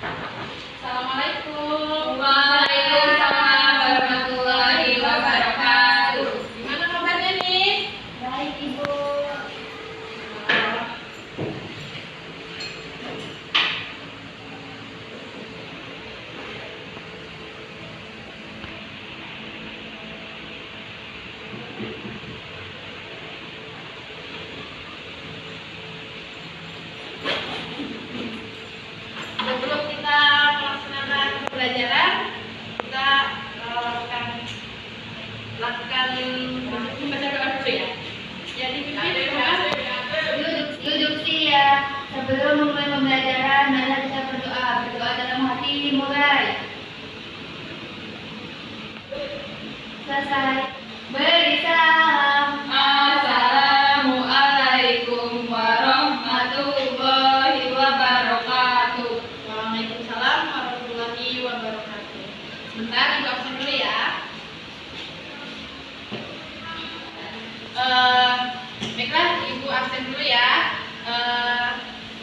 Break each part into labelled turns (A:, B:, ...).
A: Assalamualaikum.
B: Waalaikumsalam warahmatullahi wabarakatuh.
A: Gimana kabarnya nih?
B: Baik, Ibu.
A: Sebelum kita melaksanakan pembelajaran, kita lakukan membaca doa dulu ya. Ya, dipimpin doa.
B: Duduk sih ya. Sebelum memulai pembelajaran, mari kita berdoa. Berdoa dalam hati, mulai. Selesai. Beri salam. Assalamualaikum warahmatullahi wabarakatuh.
A: Waalaikumsalam warahmatullahi wabarakatuh. Sebentar, Ibu absen dulu ya. Baiklah, Ibu absen dulu ya.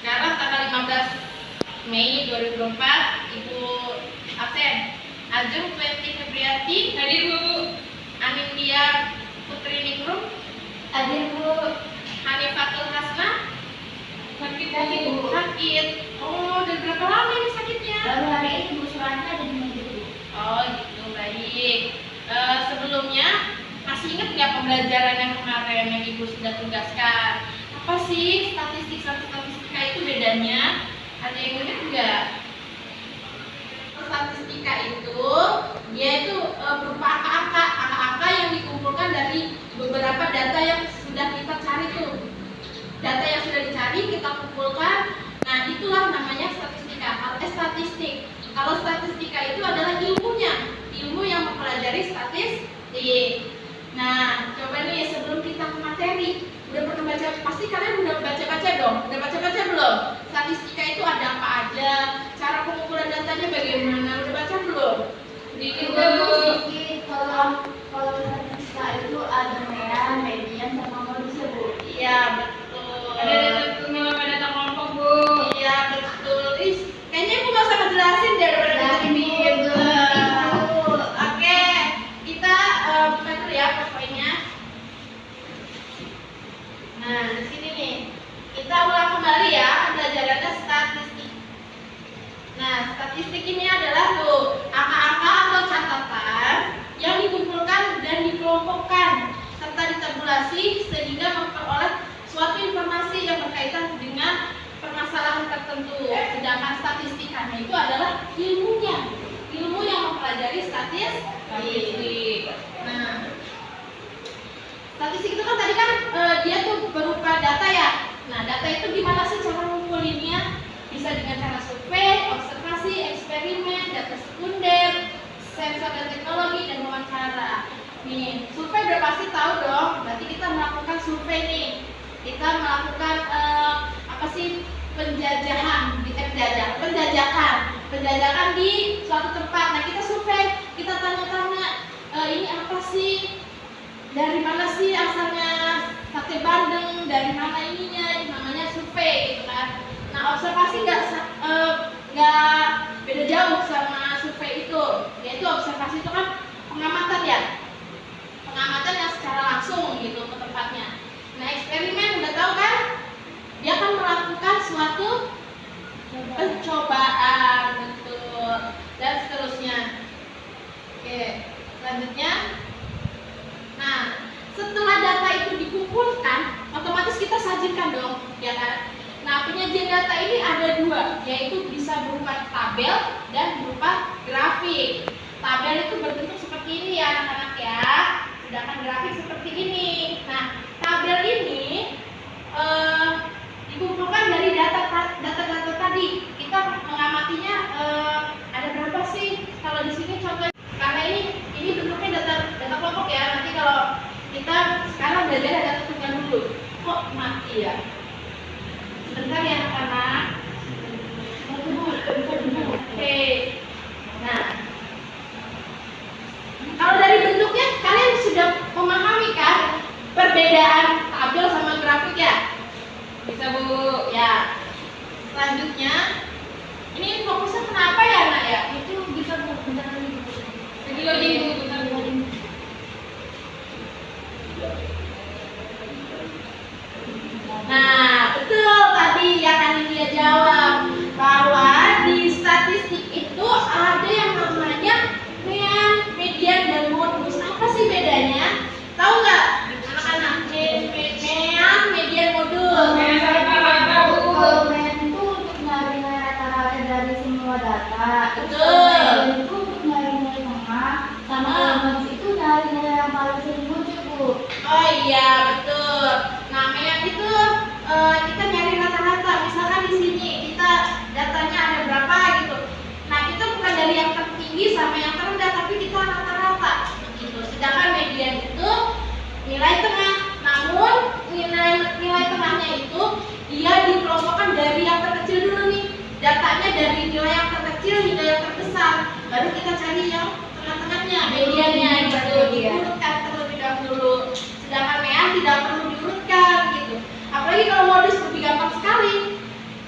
A: Sekarang tanggal 15 Mei 2024, Ibu absen. Ajeng Fetri Febriati, hadir Bu. Anindya Putri Ningrum,
B: Hadir, Bu.
A: Hanifatul Hasnah,
B: Sakit, Bu.
A: sakit. Oh, udah berapa lama ini sakitnya?
B: Baru hari ini Bu suratnya ada di meja, Bu.
A: Oh gitu, baik. Sebelumnya masih ingat nggak pembelajaran yang kemarin yang Ibu sudah tugaskan? Apa sih statistik sama statistika itu bedanya? Ada yang ingat nggak? Statistika itu dia itu berupa angka-angka yang dikumpulkan dari beberapa data yang sudah kita cari tuh. Data yang sudah dicari kita kumpulkan. Nah, itulah namanya statistika. Statistik. Kalau statistika itu adalah ilmunya, ilmu yang mempelajari statistik. Nah, coba nih sebelum kita ke materi, udah pernah baca? Pasti kalian udah baca-baca dong. Udah baca-baca belum? Statistika itu ada apa aja? Cara pengumpulan datanya bagaimana? Udah baca belum?
B: Sedikit, sedikit. Kalau statistika itu ada merah, median, sama modus, Bu.
A: Iya, betul.
B: Ada data tunggal sama data kelompok, Bu.
A: Iya, betul. Kayaknya Ibu nggak usah ngejelasin deh daripada
B: Jelasin, Bu.
A: dijelasin. Oke, kita buka dulu ya powerpoint-nya. Nah, di sini nih. Kita ulang kembali ya pembelajarannya statistik. Nah, statistik ini adalah tuh angka-angka atau catatan yang dikumpulkan dan dikelompokkan serta ditabulasi sehingga memperoleh suatu informasi yang berkaitan dengan permasalahan tertentu. Sedangkan statistikanya itu adalah ilmunya, ilmu yang mempelajari statistik. Nah, statistik itu kan tadi kan dia tuh berupa data ya. Nah, data itu gimana sih cara ngumpulinnya? Bisa dengan cara survei, observasi, eksperimen, data sekunder, sensor dan teknologi, dan wawancara. Nih, survei udah pasti tahu dong. Berarti kita melakukan survei nih. Kita melakukan apa sih penjajakan di suatu tempat. Nah, kita survei, kita tanya-tanya ini apa sih? Dari mana sih asalnya sate bandeng? Dari mana ininya? Ini namanya survei, gitu kan? Nah, observasi nggak beda jauh sama survei itu. Yaitu observasi itu kan pengamatan ya, pengamatan yang secara langsung gitu ke tempatnya. Nah, eksperimen udah tahu kan? Dia akan melakukan suatu pencobaan, betul, dan seterusnya. Oke, selanjutnya. Nah, setelah data itu dikumpulkan, otomatis kita sajikan dong, ya kan? Nah, penyajian data ini ada dua, yaitu bisa berupa tabel dan berupa grafik. Tabel itu berbentuk seperti ini ya anak-anak ya, sedangkan grafik seperti ini. Nah, tabel ini dikumpulkan dari data-data tadi. Kita mengamatinya ada berapa sih? Kalau di sini contoh, karena ini bentuknya data kelompok ya. Nanti kalau kita sekarang belajar data tunggal dulu. Kok mati ya? Sebentar ya anak-anak. Oke. Nah, kalau dari bentuknya kalian sudah memahami kan perbedaan tabel sama grafik ya? Bisa Bu? Ya. Selanjutnya, ini fokusnya kenapa?
B: dari semua data.
A: Betul.
B: Itu untuk nilai-nilai tengah, sama kalau modus itu nilai-nilai yang paling sering muncul, Bu.
A: Oh iya, betul. Nah, Mea itu kita nyari rata-rata. Misalkan di sini kita datanya ada berapa gitu. Nah, kita bukan dari yang tertinggi sama yang terendah, tapi kita rata-rata begitu. Sedangkan median itu nilai tengah. Namun nilai tengahnya itu dia dikelompokkan dari yang terkecil dulu nih. Datanya dari nilai yang terkecil hingga yang terbesar. Baru kita cari yang tengah-tengahnya, mediannya gitu. Diurutkan terlebih dahulu. Sedangkan MEA tidak perlu diurutkan gitu. Apalagi kalau modus lebih gampang sekali.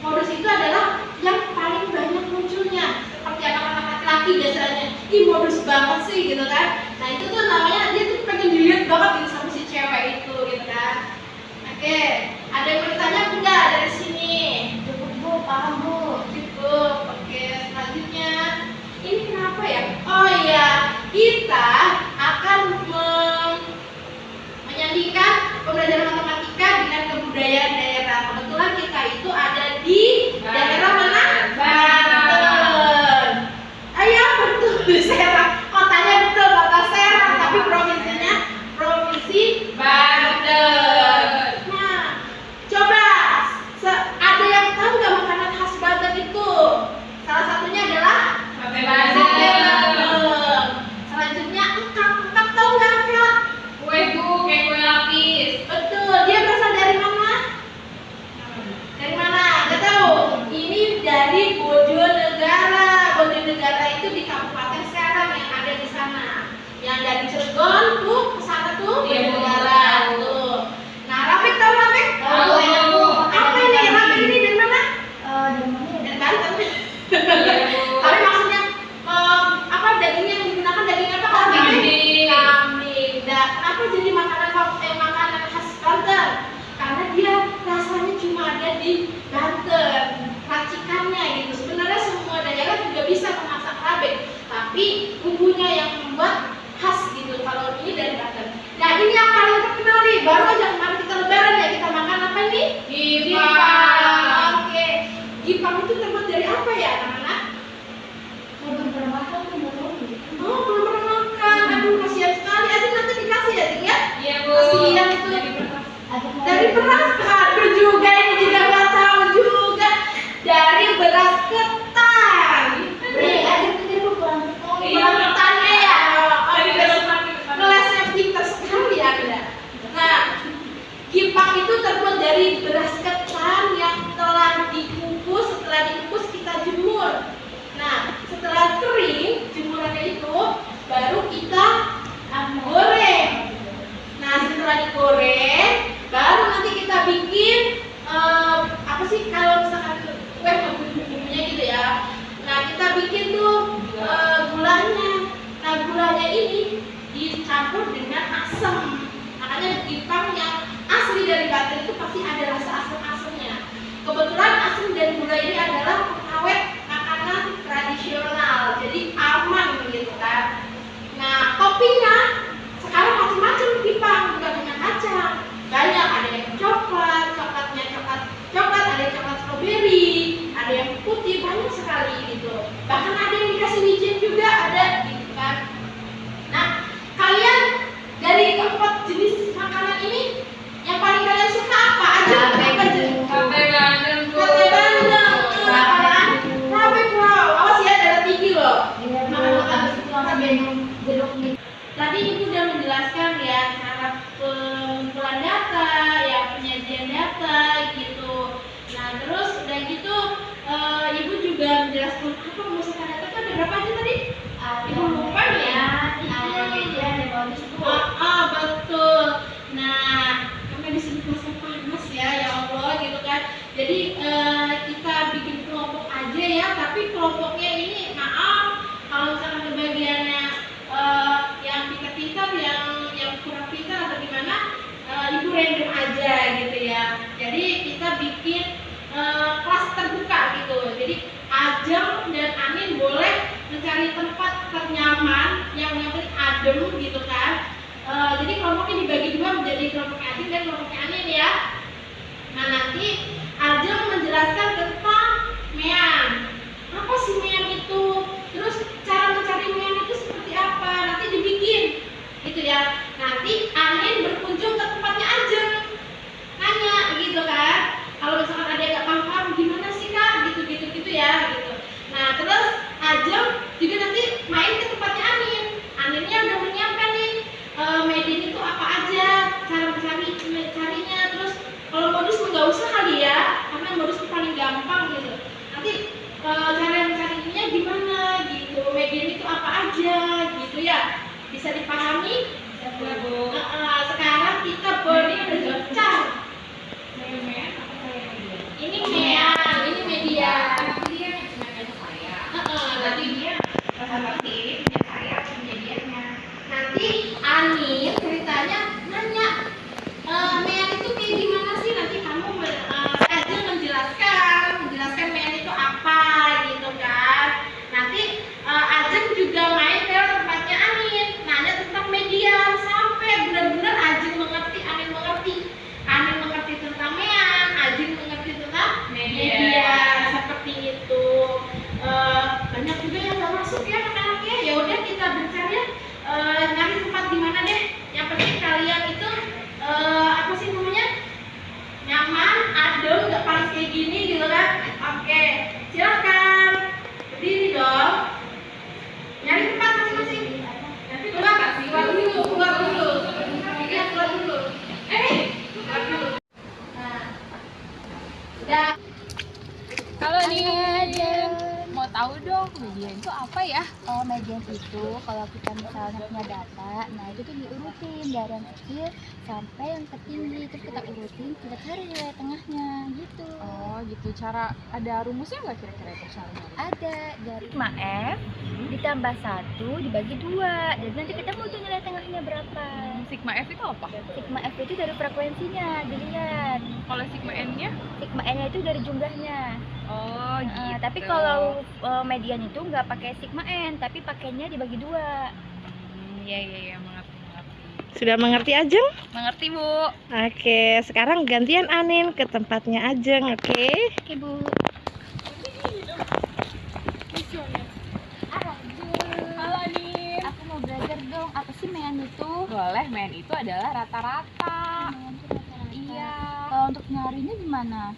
A: Modus itu adalah yang paling banyak munculnya. Seperti anak-anak laki-laki biasanya. Ih, modus banget sih gitu kan. Nah, itu tuh namanya dia tuh pengen dilihat banget gitu sama si cewek itu gitu kan. Oke, ada yang mau ditanya enggak dari sini?
B: Cukup, Bu, paham, Bu.
A: Cukup. Oke, selanjutnya ini kenapa ya? Oh iya, kita akan menyandingkan pembelajaran matematika dengan kebudayaan daerah. Kebetulan kita itu ada di daerah mana? Banten. Ayo, betul di Serang. Kotanya betul kota Serang, tapi provinsinya provinsi Banten. Nah, coba ada yang tahu nggak makanan khas Banten itu? Salah satunya adalah sate Bandeng. Selanjutnya engkak tahu nggak engkak?
C: Kue kue lapis.
A: Betul, dia berasal dari mana? Dari mana? Nggak tahu. Ini dari Bojonegara. Bojonegara itu di Kabupaten Serang yang ada di sana. Yang dari Cilegon tuh ke sana tuh Bojonegara tuh. Nah, rapik tahu rapik?
B: Tahu.
A: Apa ini? Rapik ini dari mana?
B: Dari mana ya?
A: Dari Banten. Tapi maksudnya apa dagingnya yang digunakan daging apa?
C: Kambing.
A: Kambing. Nah, kenapa jadi makanan khas Banten? Karena dia rasanya cuma ada di Banten. Racikannya gitu. Sebenarnya semua daerah juga bisa memasak rabek, tapi bumbunya yang membuat khas gitu. Kalau ini dari Banten. Nah, ini yang paling terkenal nih. Baru aja kemarin kita lebaran ya, kita makan apa nih?
C: Gipang.
A: Oke. Gipang itu terbuat dari apa ya, anak-anak?
B: Saya belum pernah makan, Bu, nggak tahu, Bu.
A: Oh, belum pernah makan. Aduh, kasihan sekali. Aduh, nanti dikasih ya, Ting ya?
C: Iya, Bu.
A: Kasihan itu. Dari beras. Aduh, juga ini juga nggak tahu juga. Dari beras ketan.
B: Nih, ada tuh, Bu, kurang tahu.
C: Iya.
A: Beras ketannya ya.
C: Dari
A: Ngelesnya pintar sekali Anda. Nah, gipang itu terbuat dari beras ketan yang telah dikukus. Setelah dikukus kita jemur. Nah, setelah kering jemurannya itu baru kita goreng. Nah, setelah digoreng baru nanti kita bikin apa sih kalau misalkan kue bumbunya gitu ya. Nah, kita bikin tuh gulanya. Nah, gulanya ini dicampur dengan asam. Makanya gipang yang asli dari Banten itu pasti ada rasa asam-asamnya. Kebetulan asam dan gula ini adalah pengawet makanan tradisional, jadi aman gitu kan. Nah, toppingnya sekarang macam-macam gipang, bukan hanya kacang. Banyak, ada yang coklatnya coklat, ada yang coklat strawberry, ada yang putih, banyak sekali gitu. Bahkan ada yang dikasih wijen juga ada gitu kan. Nah, kalian dari keempat jenis makanan ini yang paling kalian suka apa aja? Apa aja?
C: Sate Bandeng, Bu.
A: Sate Bandeng. Rapik, wow. Awas ya, darah tinggi loh.
B: Iya, Bu. Habis itu langsung minum jeruk nih.
A: Tadi Ibu sudah menjelaskan ya cara pengumpulan data, ya penyajian data gitu. Nah, terus udah gitu Ibu juga menjelaskan apa pembuatan data itu ada berapa aja tadi? Ibu lupa ya.
B: Ada media, ada modus, Bu.
A: Betul. Nah, karena di sini masa panas ya Allah gitu kan. Jadi kita bikin kelompok aja ya, tapi kelompoknya ini maaf kalau misalkan kebagiannya yang pintar-pintar, yang kurang pintar atau gimana, Ibu random aja gitu ya. Jadi kita bikin kelas terbuka gitu. Jadi Ajeng dan Anin boleh mencari tempat ternyaman yang penting adem gitu kan. Jadi kelompoknya dibagi dua menjadi kelompoknya Ajeng dan kelompoknya Anin ya. Nah, nanti Ajeng menjelaskan tentang Mean. Apa Bisa dipahami?
C: Ya, Bu.
A: Sekarang kita body berbicara. Ini mean, ini media.
C: Dia cuma ngajak saya.
A: Nanti
C: Dia seperti ini punya saya kejadiannya.
A: nanti Ani ceritanya nanya, mean itu kayak gimana sih? Nanti kamu Ajeng menjelaskan mean itu apa gitu kan. Nanti Ajeng juga main ke tempatnya Anin, nanya tentang media sampai benar-benar Ajeng mengerti, Anin mengerti. Anin mengerti tentang mean, Ajeng mengerti tentang media. Seperti itu. Banyak juga yang nggak masuk ya anak-anaknya. Ya udah kita berkarya nyari tempat di mana deh. Yang penting kalian itu apa sih namanya, nyaman, adem, nggak panas kayak gini gitu kan. Oke, silakan berdiri dong. Nyari tempat masing-masing. Nanti keluar dulu. Keluar dulu. Nah, udah.
C: Kalau nih mau tahu dong media itu apa ya?
B: Oh, media itu kalau kita misalnya punya data, nah itu tuh diurutin dari yang kecil sampai yang tertinggi, terus kita urutin, kita cari nilai tengahnya gitu.
C: Oh gitu, cara ada rumusnya nggak kira-kira itu caranya?
B: Ada dari sigma F ditambah 1 dibagi 2, jadi nanti kita mau tuh nilai tengahnya berapa.
C: Sigma F itu apa?
B: Sigma F itu dari frekuensinya, dilihat.
C: Kalau sigma N-nya?
B: Sigma N-nya itu dari jumlahnya.
C: Oh gitu.
B: Tapi kalau median itu nggak pakai sigma N, tapi pakainya dibagi 2.
C: Iya, mengerti.
D: Sudah mengerti Ajeng?
C: Mengerti, Bu.
D: Oke, sekarang gantian Anin ke tempatnya Ajeng, oke?
B: Oke, Bu.
C: Halo, Nin.
B: Aku mau belajar dong, apa sih mean itu?
C: Boleh, men itu adalah rata-rata.
B: Mean itu rata-rata.
C: Iya.
B: Kalau untuk nyarinya gimana?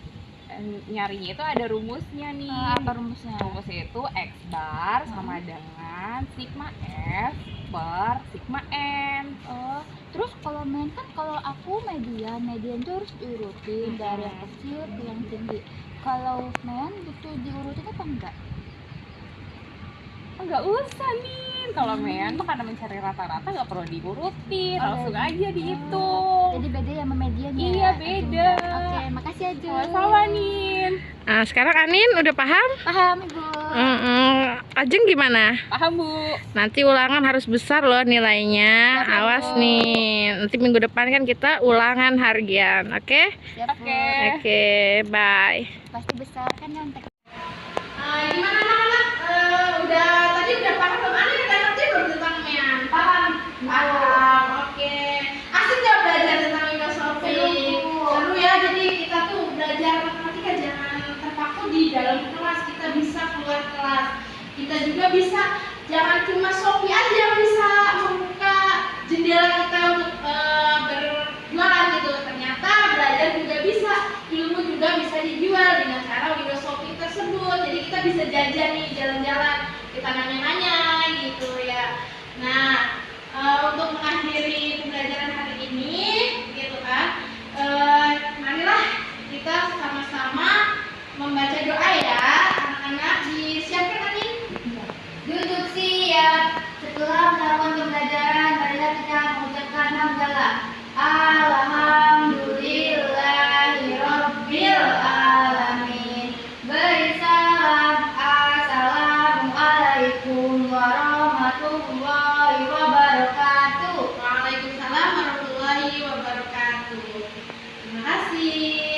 C: Nyarinya itu ada rumusnya nih.
B: Apa rumusnya?
C: Rumusnya itu X bar sama dengan sigma F per sigma N.
B: Oh, terus kalau mean kan kalau aku median itu harus diurutin dari yang kecil ke yang tinggi. Kalau mean butuh diurutin apa enggak?
C: Enggak usah nih. Kalau men tuh karena mencari rata-rata nggak perlu diurutin, langsung aja dihitung.
B: Jadi beda ya sama median ya?
C: Iya, beda.
B: Oke, makasih aja.
C: Sama Nin.
D: Nah, sekarang Anin udah paham?
B: Paham, Ibu.
D: Ajeng gimana?
C: Paham, Bu.
D: Nanti ulangan harus besar loh nilainya.
B: Siap, Bu.
D: Awas nih. Nanti minggu depan kan kita ulangan harian, oke?
B: Siap, Bu.
C: Oke.
D: Oke, bye.
B: Pasti besar kan nyontek.
A: Gimana anak-anak? Tadi udah paham belum? Ani udah ngerti belum tentang mean? Paham. Oke. Asik nggak belajar tentang Indosofi? Seru ya. Jadi kita tuh belajar matematika jangan terpaku di dalam kelas. Kita bisa keluar kelas. Kita juga bisa, jangan cuma Sofi aja yang bisa membuka jendela kita untuk berjualan gitu. Ternyata belajar juga bisa, ilmu juga bisa dijual dengan cara Windows Shopee tersebut. Jadi kita bisa jajan nih, jalan-jalan, kita nanya-nanya gitu ya. Nah, untuk mengakhiri pembelajaran hari ini gitu kan, marilah kita sama-sama membaca doa ya. Anak-anak disiapkan Anin.
B: Duduk siap. Setelah melakukan pembelajaran, marilah kita mengucapkan hamdalah. Alhamdulillahirabbil alamin. Beri salam. Assalamualaikum warahmatullahi wabarakatuh.
A: Waalaikumsalam warahmatullahi wabarakatuh. Terima kasih.